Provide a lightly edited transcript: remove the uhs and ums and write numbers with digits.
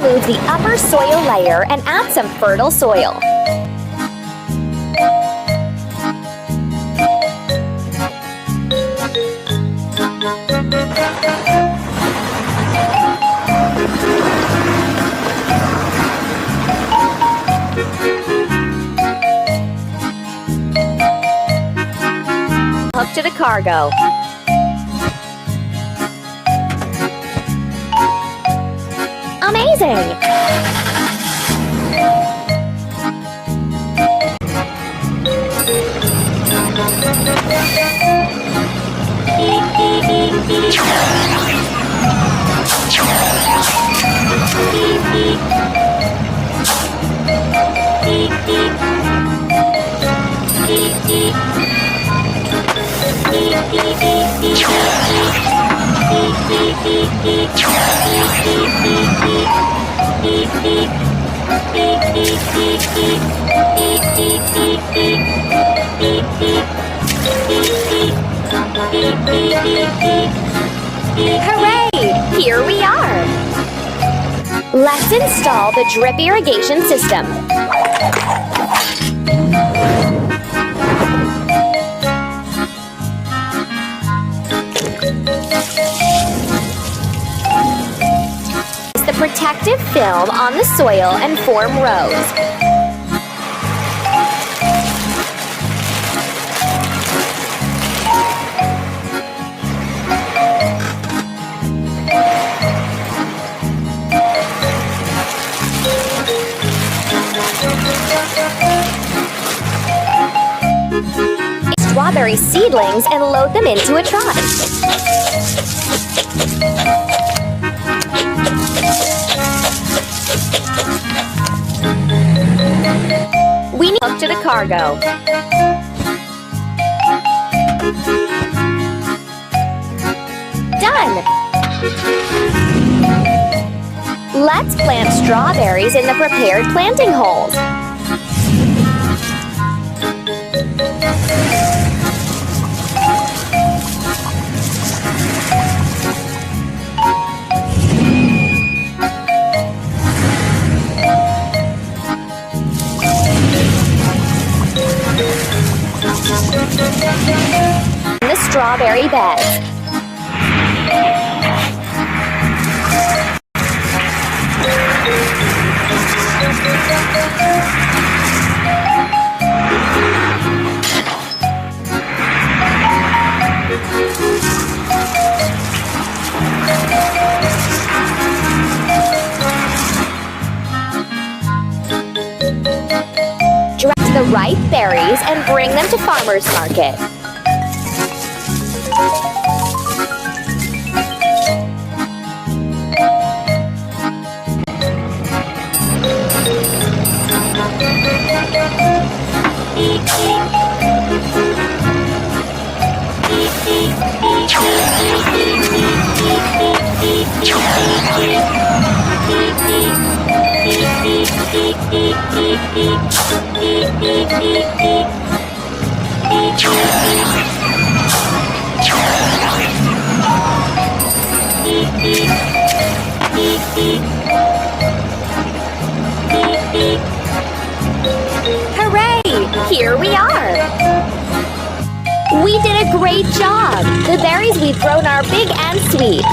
remove the upper soil layer and add some fertile soil. Hook to the cargo. Amazing! Hooray! Here we are! Let's install the drip irrigation system. Place the protective film on the soil and form rows. Strawberry seedlings and load them into a truck. We need to hook to the cargo. Done! Let's plant strawberries in the prepared planting holes. The strawberry beds. Direct the ripe berries and bring them to farmers market. Hooray! Here we are! We did a great job! The berries we've grown are big and sweet.